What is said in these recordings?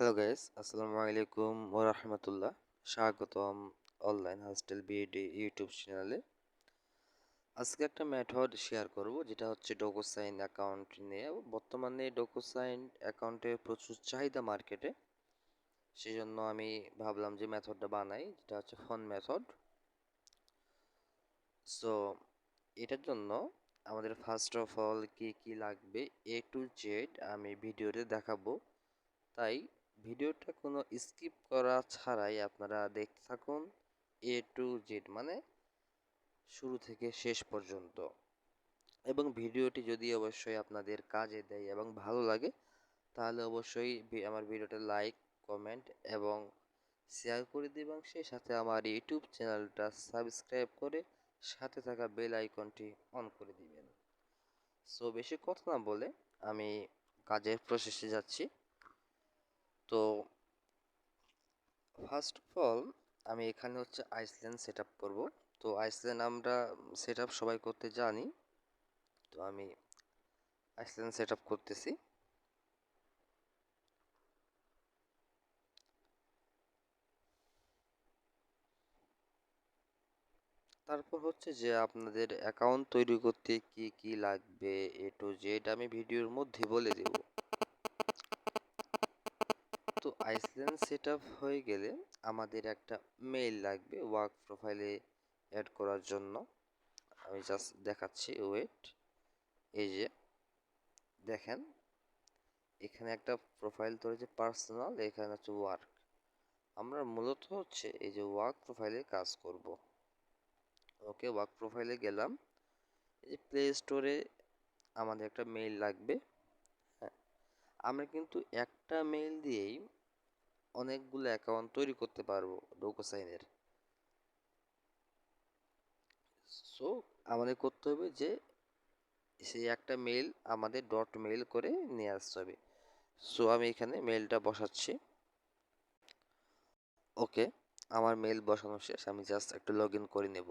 Hello guys, আসসালামু আলাইকুম ওয়া রাহমাতুল্লাহ। স্বাগতম অনলাইন হস্টেল বিডি ইউটিউব চ্যানেলে। আজকে একটা মেথড শেয়ার করব যেটা হচ্ছে ডোকোসাইন অ্যাকাউন্ট নিয়ে। বর্তমানে ডোকোসাইন অ্যাকাউন্টের প্রচুর চাহিদা মার্কেটে। সেজন্য আমি ভাবলাম যে মেথডটা বানাই, যেটা হচ্ছে ফোন মেথড। সো এটার জন্য আমাদের ফার্স্ট অফ অল কি কি লাগবে এ টু জেড আমি ভিডিওতে দেখাবো। তাই ভিডিওটা কোনো স্কিপ করা ছাড়াই আপনারা দেখতে থাকুন এ টু জেড, মানে শুরু থেকে শেষ পর্যন্ত। এবং ভিডিওটি যদি অবশ্যই আপনাদের কাজে দেয় এবং ভালো লাগে, তাহলে অবশ্যই আমার ভিডিওটা লাইক, কমেন্ট এবং শেয়ার করে দিবেন। সেই সাথে আমার ইউটিউব চ্যানেলটা সাবস্ক্রাইব করে সাথে থাকা বেল আইকনটি অন করে দিবেন। সো বেশি কথা না বলে আমি কাজের প্রসেসে যাচ্ছি। তো ফার্স্ট অফ অল আমি এখানে হচ্ছে আইসল্যান্ড সেট আপ করবো। তো আইসল্যান্ড আমরা সেট আপ সবাই করতে জানি। তো আমি আইসল্যান্ড সেট আপ করতেছি। তারপর হচ্ছে যে আপনাদের অ্যাকাউন্ট তৈরি করতে কি কি লাগবে এ টু জেড আমি ভিডিওর মধ্যে বলে দেব। তো আইসল্যান্ড সেট আপ হয়ে গেলে আমাদের একটা মেইল লাগবে ওয়ার্ক প্রোফাইলে অ্যাড করার জন্য। আমি জাস্ট দেখাচ্ছি, ওয়েট। এই যে দেখেন, এখানে একটা প্রোফাইল তৈরি হচ্ছে পার্সোনাল, এখানে হচ্ছে ওয়ার্ক। আমরা মূলত হচ্ছে এই যে ওয়ার্ক প্রোফাইলে কাজ করব। ওকে, ওয়ার্ক প্রোফাইলে গেলাম। এই যে প্লে স্টোরে আমাদের একটা মেইল লাগবে। হ্যাঁ, আমরা কিন্তু একটা মেইল দিয়েই অনেকগুলো অ্যাকাউন্ট তৈরি করতে পারবো ডোকোসাইনের। সো আমাদের করতে হবে যে সেই একটা মেইল আমাদের ডট মেইল করে নিয়ে আসতে হবে। সো আমি এখানে মেইলটা বসাচ্ছি। ওকে, আমার মেইল বসানো শেষ, আমি জাস্ট একটু লগ ইন করে নেব।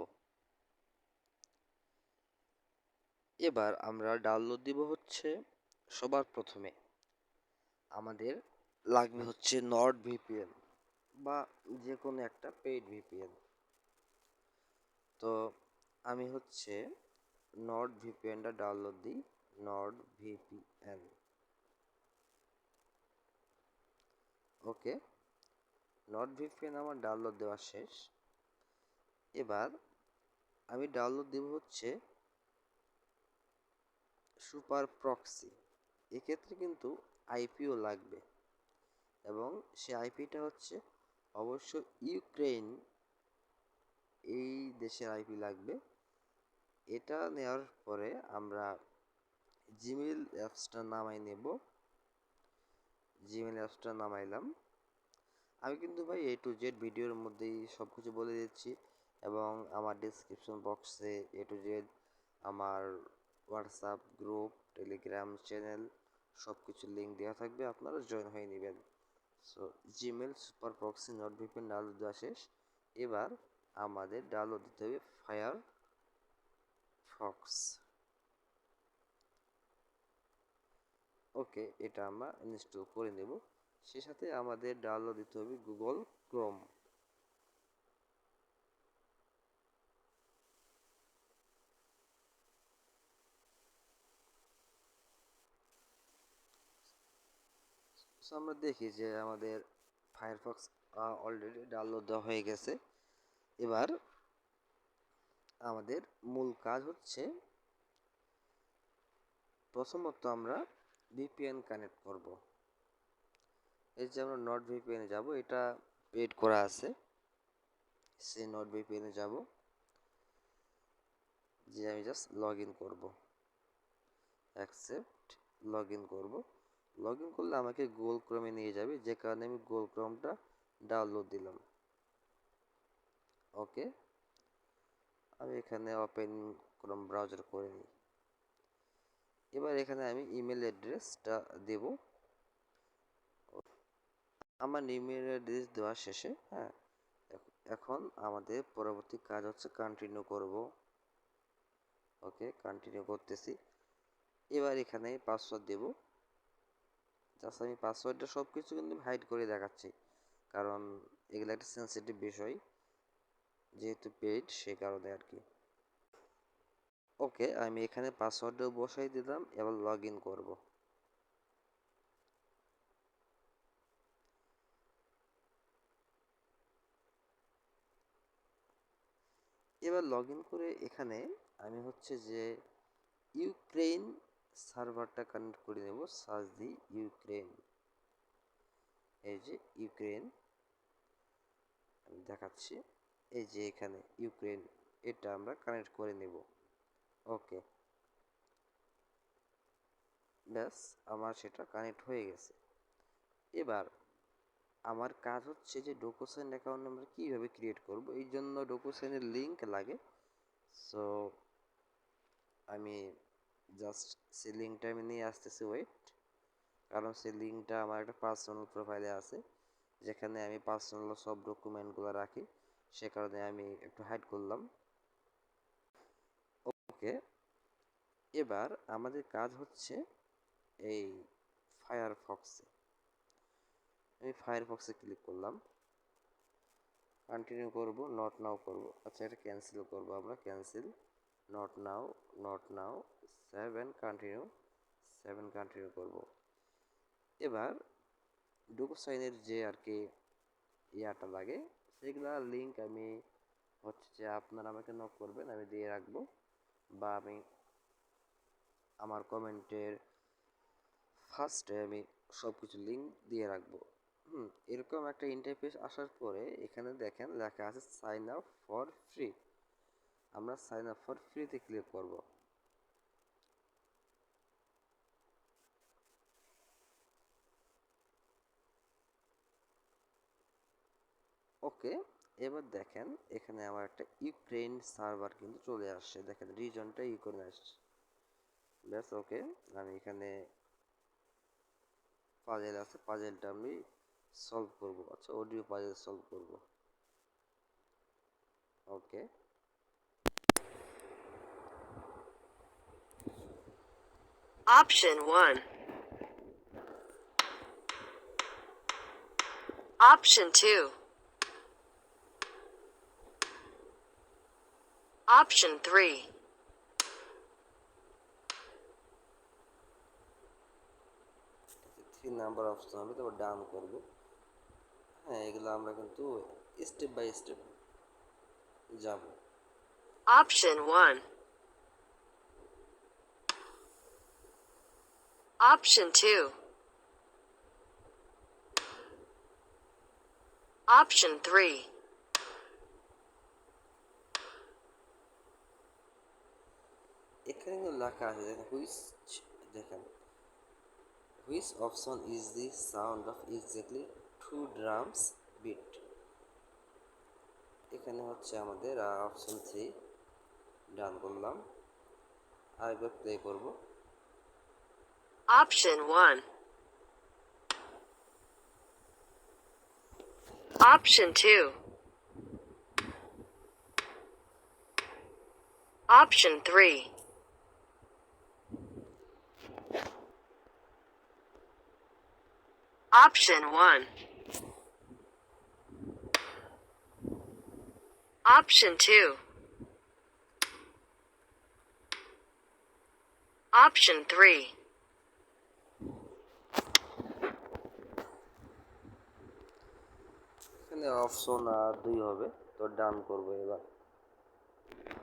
এবার আমরা ডাউনলোড দিব হচ্ছে সবার প্রথমে আমাদের লাগবে হচ্ছে নর্ড ভিপিএন বা যে কোনো একটা পেইড ভিপিএন। তো আমি হচ্ছে নর্ড ভিপিএনটা ডাউনলোড দিই। Nord VPN. Okay, Nord VPN আমার ডাউনলোড দেওয়া শেষ। এবার আমি ডাউনলোড দেব হচ্ছে সুপার প্রক্সি। এক্ষেত্রে কিন্তু আইপিও লাগবে এবং সে আইপিটা হচ্ছে অবশ্য ইউক্রেন, এই দেশের আইপি লাগবে। এটা নেওয়ার পরে আমরা জিমেইল অ্যাপসটা নামাই নেব। জিমেইল অ্যাপসটা নামাইলাম। আমি কিন্তু ভাই এ টু জেড ভিডিওর মধ্যেই সব কিছু বলে দিচ্ছি এবং আমার ডিসক্রিপশন বক্সে এ টু জেড আমার হোয়াটসঅ্যাপ গ্রুপ, টেলিগ্রাম চ্যানেল সব কিছু লিঙ্ক দেওয়া থাকবে, আপনারা জয়েন হয়ে নেবেন। So Gmail super proxy not VPN download দেওয়া শেষ। এবার আমাদের ডাউনলোড দিতে হবে ফায়ার ফক্স। ওকে, এটা আমরা ইনস্টল করে নেব। সে সাথে আমাদের ডাউনলোড দিতে হবে গুগল ক্রোম। সো আমরা দেখি যে আমাদের ফায়ারফক্স অলরেডি ডাউনলোড দেওয়া হয়ে গেছে। এবার আমাদের মূল কাজ হচ্ছে প্রথমত আমরা ভিপিএন কানেক্ট করব। এই যে আমরা নট ভিপিএনে যাব, এটা পেড করা আছে। সেই নট ভিপিএনে যাব, যে আমি জাস্ট লগ ইন করবো, অ্যাকসেপ্ট, লগ ইন করবো। লগ ইন করলে আমাকে গুগল ক্রোমে নিয়ে যাবে, যে কারণে আমি গুগল ক্রোমটা ডাউনলোড দিলাম। ওকে, আমি এখানে ওপেন ক্রোম ব্রাউজার করে নিই। এবার এখানে আমি ইমেল অ্যাড্রেসটা দেব। আমার ইমেল অ্যাড্রেস দেওয়া শেষে, হ্যাঁ, এখন আমাদের পরবর্তী কাজ হচ্ছে কন্টিনিউ করব। ওকে, কন্টিনিউ করতেছি। এবার এখানে পাসওয়ার্ড দেব, জাস্ট আমি পাসওয়ার্ডটা সব কিছু কিন্তু হাইড করে দেখাচ্ছি, কারণ এগুলো একটা সেন্সিটিভ বিষয়, যেহেতু পেইড সে কারণে আর কি। ওকে, আমি এখানে পাসওয়ার্ডও বসাই দিলাম, এবার লগ ইন করবো। এবার লগ ইন করে এখানে আমি হচ্ছে যে ইউক্রেন সার্ভারটা কানেক্ট করে নেব। সার্চ দি ইউক্রেন, এই যে ইউক্রেন আমি দেখাচ্ছি, এই যে এখানে ইউক্রেন, এটা আমরা কানেক্ট করে নেব। ওকে, ব্যাস আমার সেটা কানেক্ট হয়ে গেছে। এবার আমার কাজ হচ্ছে যে ডোকোসাইন অ্যাকাউন্ট আমরা কীভাবে ক্রিয়েট করব, এই জন্য ডোকোসাইনের লিঙ্ক লাগে। সো আমি জাস্ট সেই লিঙ্কটা আমি নিয়ে আসতেছি, ওয়েট, কারণ সেই লিঙ্কটা আমার একটা পার্সোনাল প্রোফাইলে আছে, যেখানে আমি পার্সোনাল সব ডকুমেন্টগুলো রাখি, সে কারণে আমি একটু হাইড করলাম। ওকে, এবার আমাদের কাজ হচ্ছে এই ফায়ারফক্সে, আমি ফায়ারফক্সে ক্লিক করলাম, কন্টিনিউ করব, নট নাও করব, আচ্ছা এটা ক্যান্সেল করব, আমরা cancel, not now, not now, 7 continue, 7 continue করব। এবার ডকুসাইনের যে আর কি ইয়াটা লাগে, সেগুলা লিঙ্ক আমি হচ্ছে যে আপনারা আমাকে নক করবেন, আমি দিয়ে রাখবো, বা আমি আমার কমেন্টের ফার্স্টে আমি সব কিছু লিঙ্ক দিয়ে রাখবো। এরকম একটা ইন্টারফেস আসার পরে এখানে দেখেন লেখা আছে সাইন আপ ফর ফ্রি, আমরা সাইন আপ ফর ফ্রিতে ক্লিক করব। ওকে, এবার দেখেন এখানে আমার একটা ইউক্রেন সার্ভার কিন্তু চলে আসছে, দেখেন রিজনটা ইউক্রেন আসছে। ব্যাস, ওকে, আমি এখানে পাজেল আছে, পাজেলটা আমি সলভ করব। আচ্ছা, অডিও পাজেল সলভ করব। ওকে, Option 1. Option 2. Option 3. 3 number option আমি তারপর ডান করব। হ্যাঁ, এগুলো আমরা কিন্তু স্টেপ বাই স্টেপ যাব। Option 1. Option 2. Option 3. এখানে কিন্তু লেখা আছে, দেখেন হুইচ, দেখেন which option is the sound of exactly 2 drums beat. এখানে হচ্ছে আমাদের অপশন 3, ডান করলাম, আরেকবার প্লে করব। Option 1. Option 2. Option 3. Option 1. Option 2. Option 3. এখানে অপশন 2 হবে, তো ডান করব। এবার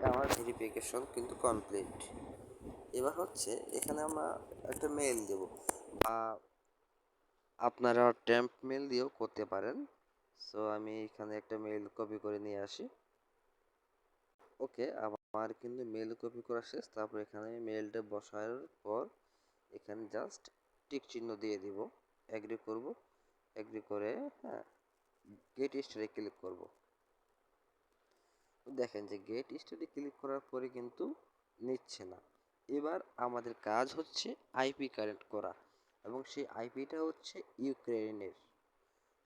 আমার ভেরিফিকেশন কিন্তু কমপ্লিট। এবার হচ্ছে এখানে আমরা একটা মেল দেব, বা আপনারা টেম্প মেল দিয়েও করতে পারেন। সো আমি এখানে একটা মেল কপি করে নিয়ে আসি। ওকে, আমার কিন্তু মেল কপি করা শেষ। তারপর এখানে মেলটা বসার পর এখানে জাস্ট টিক চিহ্ন দিয়ে দিব, এগ্রি করব, এগ্রি করে হ্যাঁ গেট স্টারে ক্লিক করব। দেখেন যে গেট স্টারে ক্লিক করার পরে কিন্তু নিচ্ছে না। এবার আমাদের কাজ হচ্ছে আইপি কানেক্ট করা, এবং সেই আইপিটা হচ্ছে ইউক্রেনের।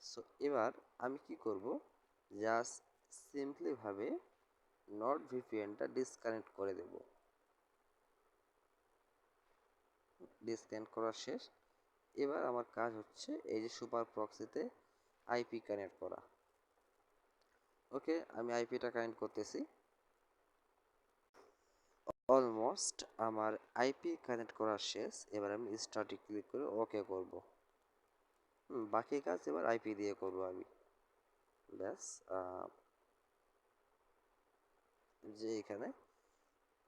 সো এবার আমি কি করব, জাস্ট সিম্পলিভাবে নট ভিপিএনটা ডিসকানেক্ট করে দেব। ডিসকানেক্ট করা শেষ। এবার আমার কাজ হচ্ছে এই যে সুপার প্রক্সিতে আইপি কানেক্ট করা। ওকে, আমি আইপিটা কানেক্ট করতেছি। অলমোস্ট আমার আইপি কানেক্ট করা শেষ। এবার আমি স্টার্টে ক্লিক করে ওকে করব। বাকি কাজ এবার আইপি দিয়ে করব আমি। ব্যাস, যে এখানে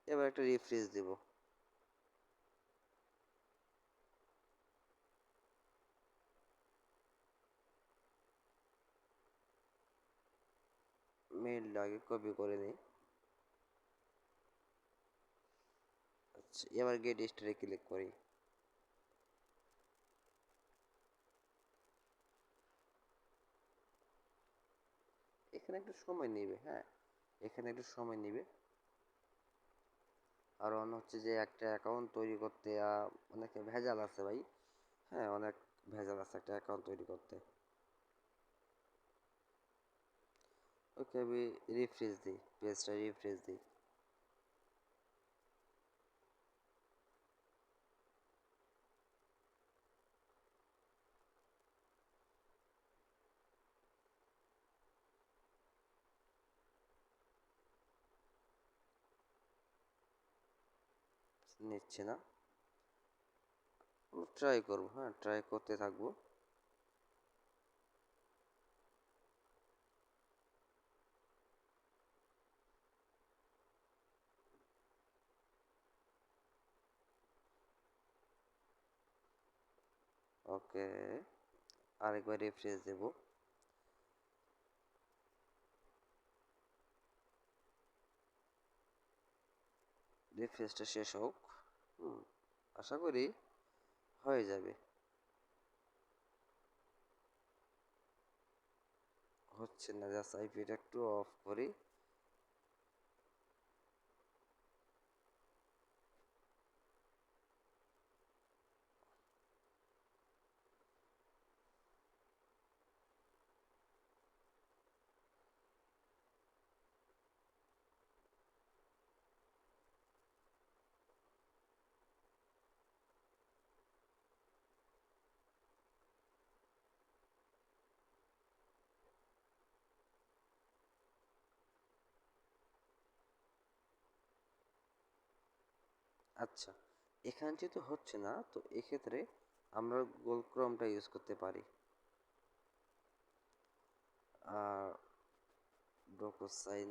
এবার একটা রিফ্রেশ দেব। মেইলটা আগে কপি করে নিই। আচ্ছা, এবার গেট স্টারে ক্লিক করি। এখানে একটু সময় নেবে, হ্যাঁ, এখানে একটু সময় নেবে। কারণ হচ্ছে যে একটা অ্যাকাউন্ট তৈরি করতে অনেক ভেজাল আছে ভাই। হ্যাঁ, অনেক ভেজাল আছে একটা অ্যাকাউন্ট তৈরি করতে। ওকে, আমি রিফ্রেশ দিই, পেজটা রিফ্রেশ দিই। নিচ্ছে না, ট্রাই করবো, হ্যাঁ ট্রাই করতে থাকবো। ওকে, আরেকবার রিফ্রেশ দেবো। রিফ্রেশটা শেষ হোক। আশা করি হয়ে যাবে। হচ্ছে না, জাস্ট আইপিটা একটু অফ করি। আচ্ছা, এখানে যেহেতু হচ্ছে না, তো এক্ষেত্রে আমরা গুগল ক্রোমটা ইউজ করতে পারি। আর ডকুসাইন,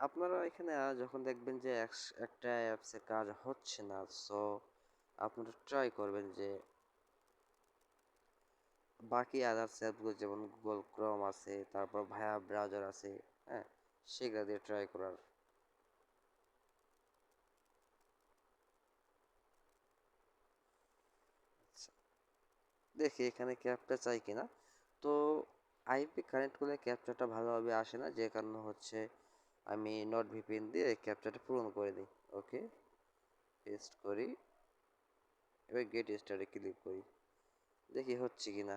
আপনারা এখানে যখন দেখবেন যে একটা অ্যাপসে কাজ হচ্ছে না, সো আপনারা ট্রাই করবেন যে বাকি আদার্স অ্যাপগুলো যেমন গুগল ক্রোম আছে, তারপর ভায়া ব্রাউজার আছে, হ্যাঁ, সেগুলো দিয়ে ট্রাই করার। আচ্ছা, দেখি এখানে ক্যাপটা চাই কিনা। তো আইপি কানেক্ট করলে ক্যাপচাটা ভালোভাবে আসে না, যে কারণে হচ্ছে আমি নট ভিপিএন দিয়ে ক্যাপচাটা পূরণ করে দিই। ওকে, পেস্ট করি, এবার গেট স্টারে ক্লিক করি, দেখি হচ্ছে কিনা।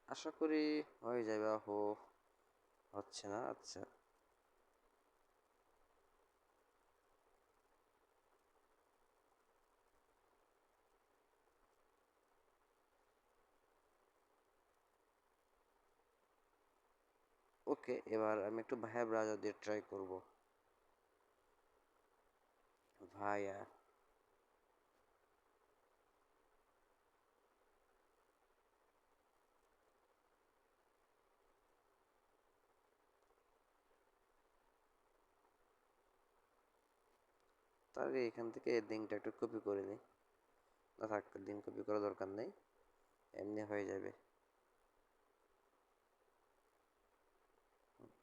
আশা করি হয়ে যাবে। হচ্ছে না, আচ্ছা। ওকে, এবার আমি একটু ভায়া ব্রাউজার দিয়ে ট্রাই করব। ভায়া, তার আগে এখান থেকে এই লিঙ্কটা একটু কপি করে নিই। না থাক, লিঙ্ক কপি করার দরকার নেই, এমনি হয়ে যাবে।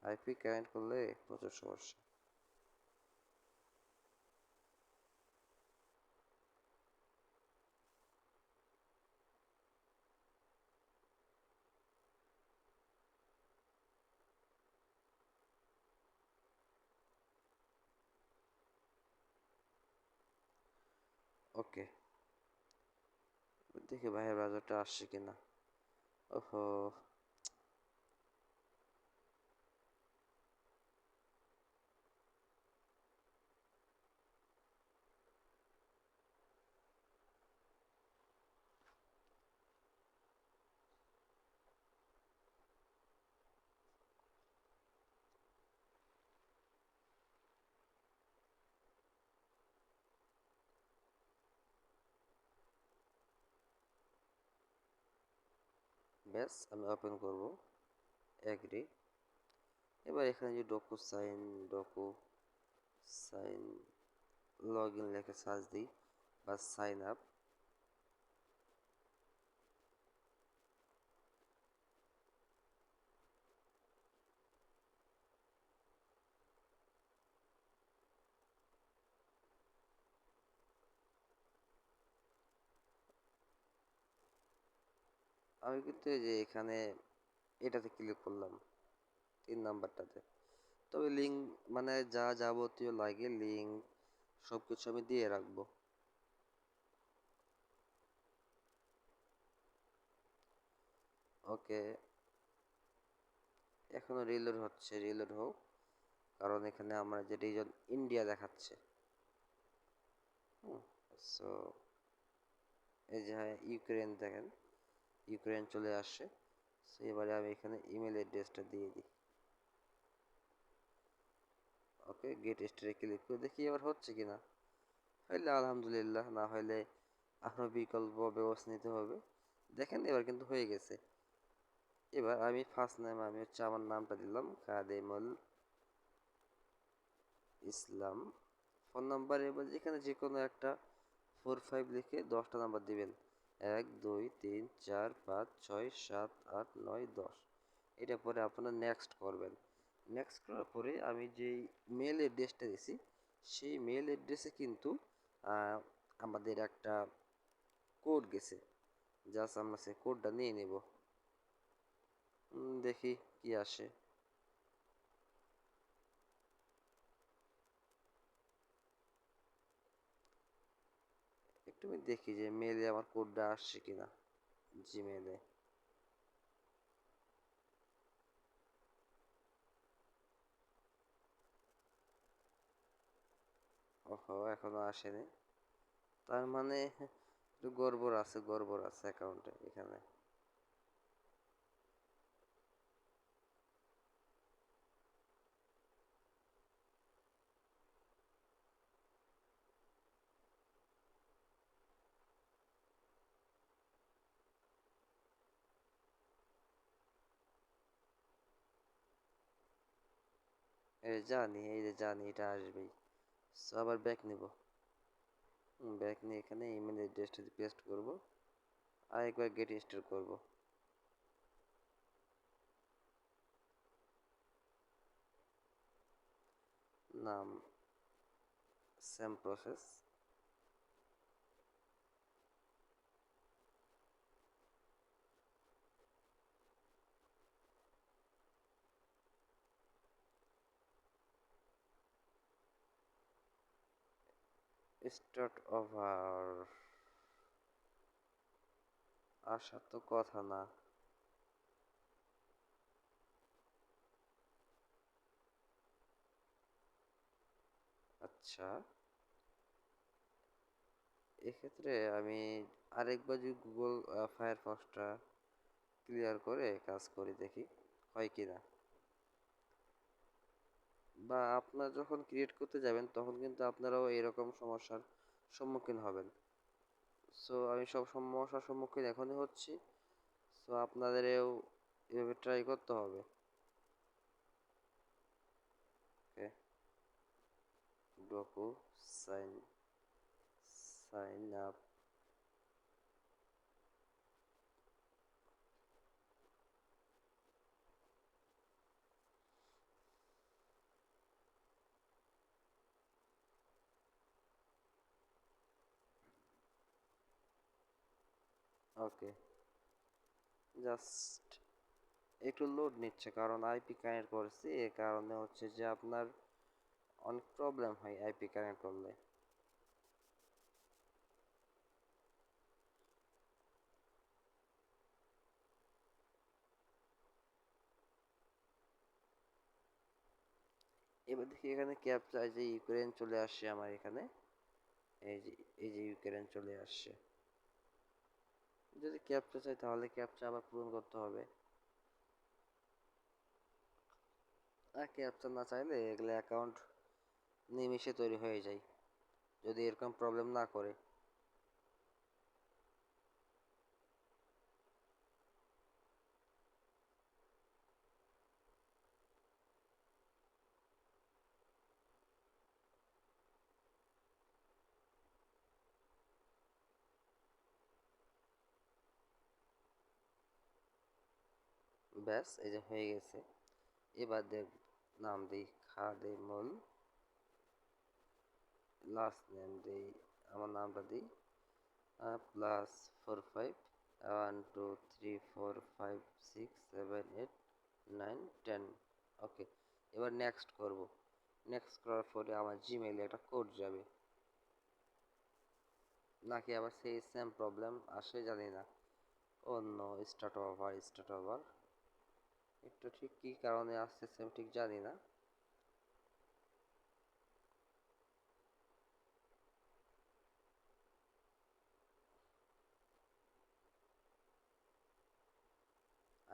আইপি কানেক্ট করলে প্রচুর সমস্যা। ওকে, দেখি ভাইয়ের ব্রাউজারটা আসছে কিনা। ওহো, ব্যাস আমি ওপেন করব, এগ্রি। এবার এখানে যে ডকু সাইন লগ ইন লেখে সার্চ দিই বা সাইন আপ। আমি কিন্তু এই যে এখানে এটাতে ক্লিক করলাম, 3 নাম্বারটাতে। তবে লিঙ্ক মানে যা যাবতীয় লাগে লিঙ্ক সব কিছু আমি দিয়ে রাখবো। ওকে, এখনো রিলোড হচ্ছে, রিলোড হোক, কারণ এখানে আমার যে রিজন ইন্ডিয়া দেখাচ্ছে। সো এই যে হ্যাঁ, ইউক্রেন দেখেন, ইউক্রেন চলে আসছে। সো এবারে আমি এখানে ইমেল অ্যাড্রেসটা দিয়ে দিই। ওকে, গেট স্টারে ক্লিক করে দেখি এবার হচ্ছে কিনা। হইলে আলহামদুলিল্লাহ, না হলে আরও বিকল্প ব্যবস্থা নিতে হবে। দেখেন এবার কিন্তু হয়ে গেছে। এবার আমি ফার্স্ট নেম আমি হচ্ছে আমার নামটা দিলাম কাদেমুল ইসলাম। ফোন নাম্বার এবার যেখানে যে কোনো একটা 45 লিখে 10টা নাম্বার দিবেন। 1 2 3 4 5 6 7 8 9 10। এটা পরে আপনারা নেক্সট করবেন। নেক্সট করার পরে আমি যেই মেল অ্যাড্রেসটা দিছি সেই মেল অ্যাড্রেসে কিন্তু আহ, আমাদের একটা কোড গেছে। জাস্ট আমরা সেই কোডটা নিয়ে নেব। দেখি কি আসে। একটু আমি দেখি যে মেলে আমার কোডটা আসছে কিনা, জিমেলে। ওহো, এখনো আসেনি। তার মানে একটু গড়বড় আছে অ্যাকাউন্টে এখানে। এই যে জানি এটা আসবেই। সো আবার ব্যাক নিব। ব্যাক নিয়ে এখানে ইমেল অ্যাড্রেসটা পেস্ট করব, আর একবার গেট স্টার করব। নাম সেম প্রসেস। স্টার্ট ওভার আসার তো কথা না। আচ্ছা, এক্ষেত্রে আমি আরেকবার যদি গুগল ফায়ারফক্সটা ক্লিয়ার করে কাজ করি দেখি হয় কি না। বা আপনারা যখন ক্রিয়েট করতে যাবেন তখন কিন্তু আপনারাও এরকম সমস্যার সম্মুখীন হবেন। সো আমি সব সমস্যার সম্মুখীন এখনই হচ্ছি। সো আপনাদেরও এভাবে ট্রাই করতে হবে। ওকে, ডকু সাইন সাইন আপ। ওকে, জাস্ট একটু লোড নিচ্ছে কারণ আইপি কানেক্ট করছি, এ কারণে হচ্ছে যে আপনার অনেক প্রবলেম হয় আইপি কানেক্ট করলে। এবার দেখি এখানে ক্যাপচা, যে ইউক্রেন চলে আসছে আমার এখানে, এই যে ইউক্রেন চলে আসছে। যদি ক্যাপচা চাই তাহলে ক্যাপচা আবার পূরণ করতে হবে, আর ক্যাপচা না চাইলে এগুলো অ্যাকাউন্ট নিমিশে তৈরি হয়ে যায় যদি এরকম প্রবলেম না করে। ব্যাস, এই যে হয়ে গেছে। এবার দেখ, নাম দিই খাদেমুল, লাস্ট নেম দিই, আমার নামটা দিই +45 1 2 3 4 5 6 7 8 9 10। ওকে, এবার নেক্সট করব। নেক্সট করার পরে আমার জিমেইলে একটা কোড যাবে, নাকি আবার সেই সেম প্রবলেম আসে জানি না। অন্য স্টার্ট ওভার একটু ঠিক কী কারণে আসতেছে আমি ঠিক জানি না।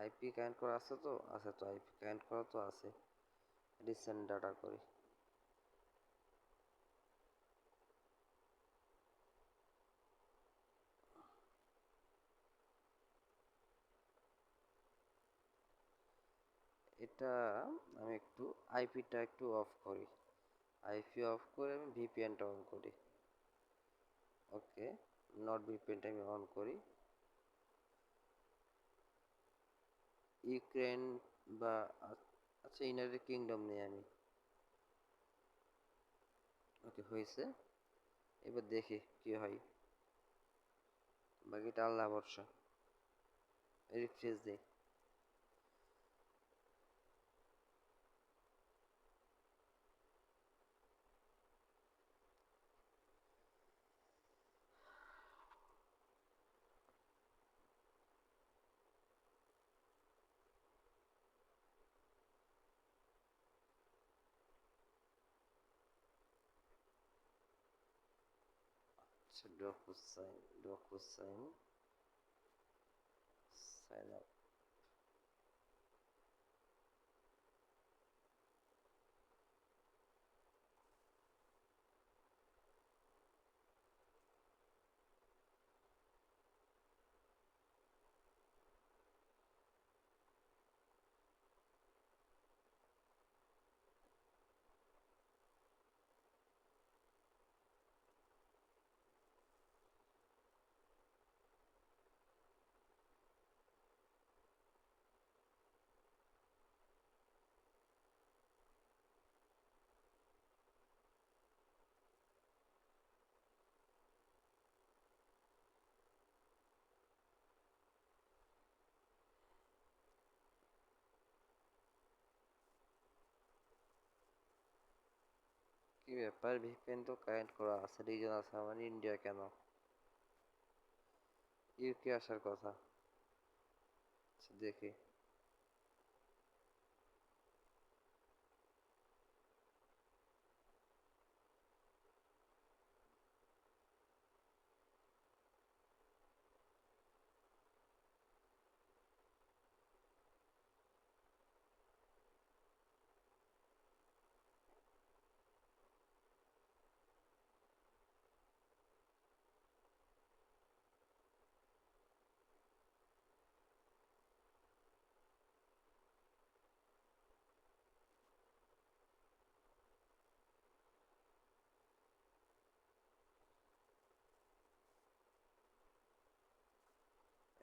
আইপি কানেক্ট করা আছে তো, আছে তো, আইপি কানেক্ট করা তো আছে। রিসেন্ট ডাটা করি। এটা আমি একটু আইপিটা একটু অফ করি, আইপি অফ করে আমি ভিপিএনটা অন করি। ওকে, নট ভিপিএনটা আমি অন করি। ইউক্রেন বা আচ্ছা, ইউনাইটেড কিংডম নেই আমি। ওকে, হয়েছে। এবার দেখি কি হয়, বাকিটা আল্লাহ ভরসা। রিফ্রেশ দিই। আচ্ছা, ডকুসাইন সাইন আপ। কি ব্যাপার, ভিপিএন তো কানেক্ট করা আছে, রিজন আছে আমার ইন্ডিয়া, কেন ইউকে আসার কথা? আচ্ছা, দেখি।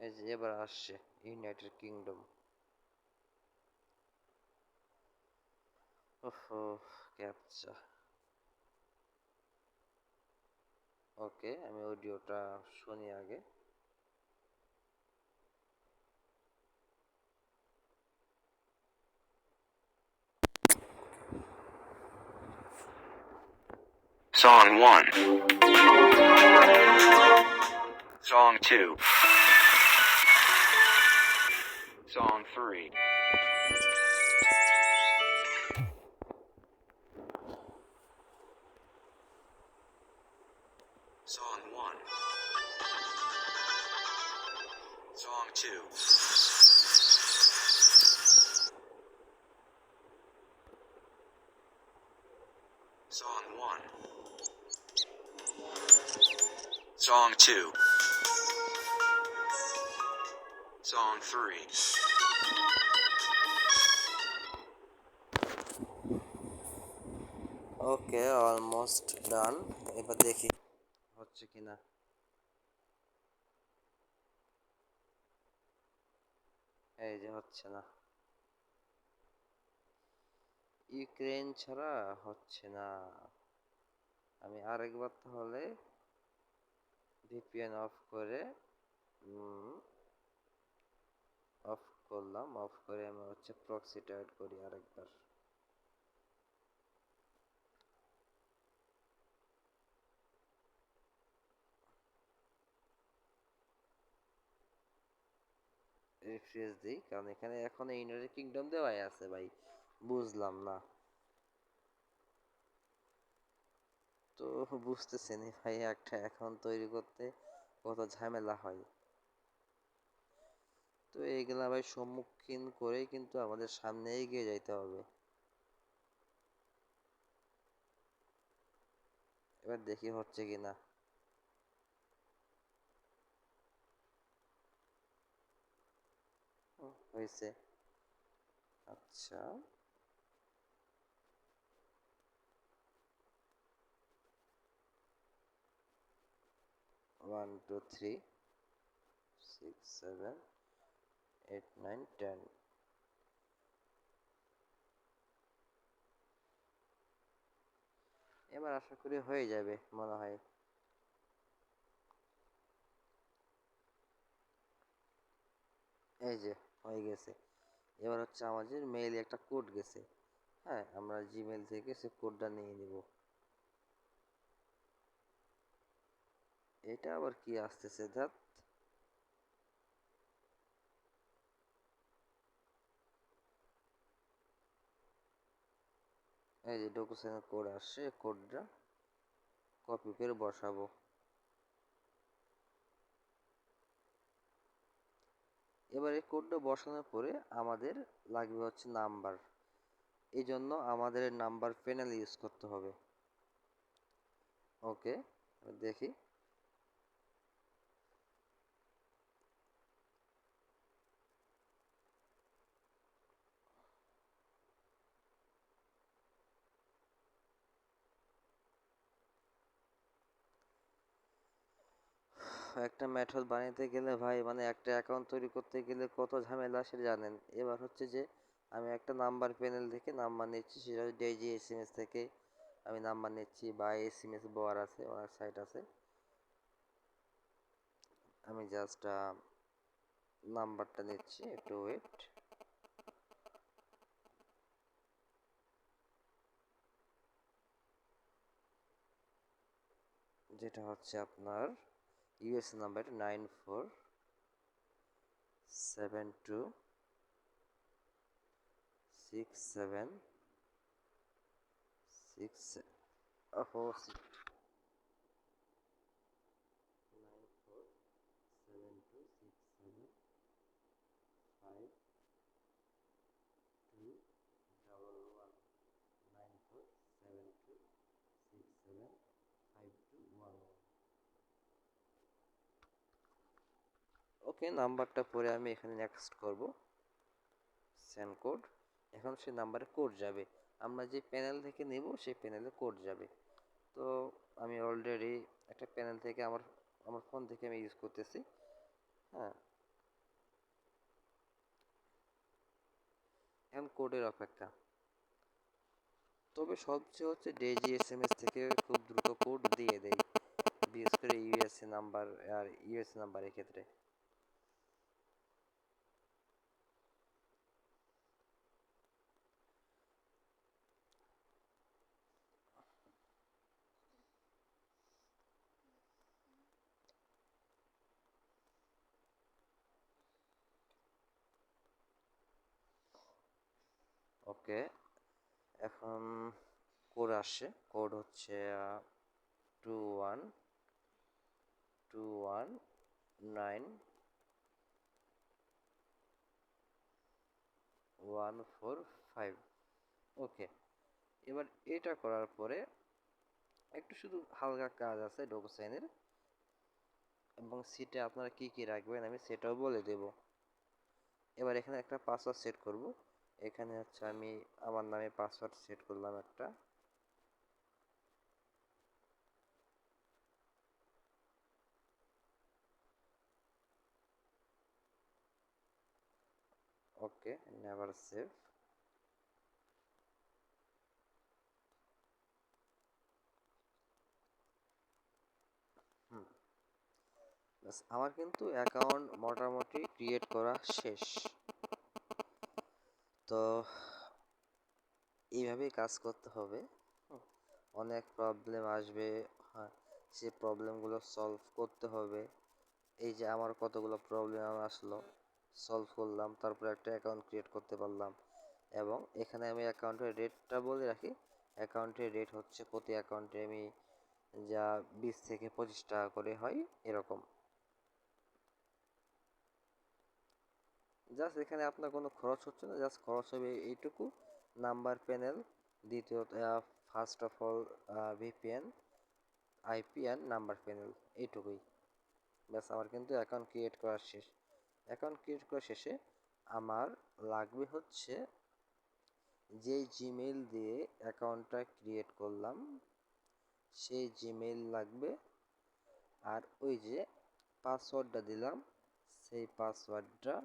এই যে এবার আসছে ইউনাইটেড কিংডম। ওহো, ক্যাপচা। ওকে, আমি অডিওটা শুনি আগে। Song 1. Song 2. Song 3. 2. Song 1. Song 2. Song 3. ওকে, অলমোস্ট ডান। এবার দেখি হচ্ছে কিনা। এই যে হচ্ছে না, ইউক্রেন ছাড়া হচ্ছে না। আমি আরেকবার তাহলে ভিপিএন অফ করে অফ করলাম, অফ করে আমি হচ্ছে প্রক্সিটা অ্যাড করি আরেকবার। রিফ্রেশ দিই, কারণ এখানে এখন ইউনাইটেড কিংডম দেওয়াই আছে ভাই, বুঝলাম না তো। বুঝতেছেনি ভাই, একটা অ্যাকাউন্ট তৈরি করতে কত ঝামেলা হয়। তো এইগুলা ভাই সম্মুখীন করেই কিন্তু আমাদের সামনে এগিয়ে যাইতে হবে। এবার দেখি হচ্ছে কিনা। হয়েছে। আচ্ছা, 1 2 3 6 7 8 9 10। এবার আশা করি হয়ে যাবে মনে হয়। এই যে হয়ে গেছে। এবার হচ্ছে আমাদের মেইলে একটা কোড গেছে। হ্যাঁ, আমরা জিমেল থেকে সে কোডটা নিয়ে নিব। এটা আবার কি আসতেছে ধ্যাত। এই যে ডকুসেনের কোড আসছে, কোডটা কপি করে বসাবো। এবার এই কোডটা বসানোর পরে আমাদের লাগবে হচ্ছে নাম্বার। এই জন্য আমাদের নাম্বার প্যানেল ইউজ করতে হবে। ওকে, দেখি। একটা মেথড বানাতে গেলে ভাই, মানে একটা অ্যাকাউন্ট তৈরি করতে গেলে কত ঝামেলা সেটা জানেন। এবার হচ্ছে যে আমি একটা নাম্বার প্যানেল থেকে নাম্বার নিচ্ছি, সেটা ডিজি এসএমএস থেকে আমি নাম্বার নিচ্ছি, বা এসএমএস বোয়ার আছে, ওনার সাইট আছে। আমি জাস্ট নাম্বারটা নিচ্ছি, একটু ওয়েট। যেটা হচ্ছে আপনার ইউএস নাম্বার 94726766। ওহো, 9472675211, 9472675211। ওকে, নাম্বারটা পরে আমি এখানে নেক্সট করব, সেন্ড কোড। এখন সেই নাম্বারে কোড যাবে, আমরা যে প্যানেল থেকে নেব সেই প্যানেলে কোড যাবে। তো আমি অলরেডি একটা প্যানেল থেকে আমার আমার ফোন থেকে আমি ইউজ করতেছি। হ্যাঁ, এখন কোডের অপেক্ষা। তবে সবচেয়ে হচ্ছে ডেজি এসএমএস থেকে খুব দ্রুত কোড দিয়ে দেয়, বিশেষ করে ইউএসএ নাম্বার আর ইউএসএ নাম্বারের ক্ষেত্রে। ওকে, এখন কোড আসছে। কোড হচ্ছে 21219 145। ওকে, এবার এটা করার পরে একটু শুধু হালকা কাজ আছে ডকুসাইনের, এবং সিটে আপনারা কি কি রাখবেন আমি সেটাও বলে দেব। এবার এখানে একটা পাসওয়ার্ড সেট করব। এখানে হচ্ছে আমি আমার নামে পাসওয়ার্ড সেট করলাম একটা। ওকে, নেভার সেভ। হুম, বাস আমার কিন্তু অ্যাকাউন্ট মোটামুটি ক্রিয়েট করা শেষ। তো এইভাবেই কাজ করতে হবে। হুম, অনেক প্রবলেম আসবে, হ্যাঁ, সেই প্রবলেমগুলো সলভ করতে হবে। এই যে আমার কতগুলো প্রবলেম আসলো, সলভ করলাম, তারপরে একটা অ্যাকাউন্ট ক্রিয়েট করতে পারলাম। এবং এখানে আমি অ্যাকাউন্টের রেটটা বলে রাখি। অ্যাকাউন্টের রেট হচ্ছে প্রতি অ্যাকাউন্টে আমি যা 20 থেকে 25 টাকা করে হয় এরকম। জাস্ট এখানে আপনার কোনো খরচ হচ্ছে না, জাস্ট খরচ হবে এইটুকু: নাম্বার প্যানেল, দ্বিতীয়ত first of all VPN, IP and number panel, এইটুকুই। ব্যাস আমার কিন্তু অ্যাকাউন্ট ক্রিয়েট করা শেষ। অ্যাকাউন্ট ক্রিয়েট করা শেষে আমার লাগবে হচ্ছে যেই জিমেইল দিয়ে অ্যাকাউন্টটা ক্রিয়েট করলাম সেই জিমেইল লাগবে, আর ওই যে পাসওয়ার্ডটা দিলাম সেই পাসওয়ার্ডটা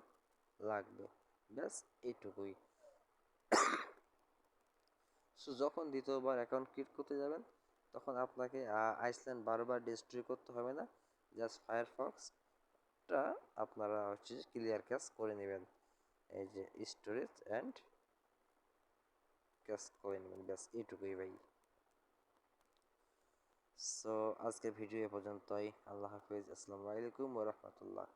লাগবে। ব্যাস এইটুকুই। সো যখন দ্বিতীয়বার অ্যাকাউন্ট ক্রিয়েট করতে যাবেন তখন আপনাকে আইসল্যান্ড বারবার ডিস্ট্রয় করতে হবে না, জাস্ট ফায়ারফক্সটা আপনারা হচ্ছে ক্লিয়ার ক্যাশ করে নেবেন। এই যে স্টোরেজ অ্যান্ড ক্যাশ করে নেবেন, ব্যাস এইটুকুই ভাই। সো আজকের ভিডিও এ পর্যন্তই। আল্লাহ হাফিজ, আসসালামু আলাইকুম ওয়া রাহমাতুল্লাহ।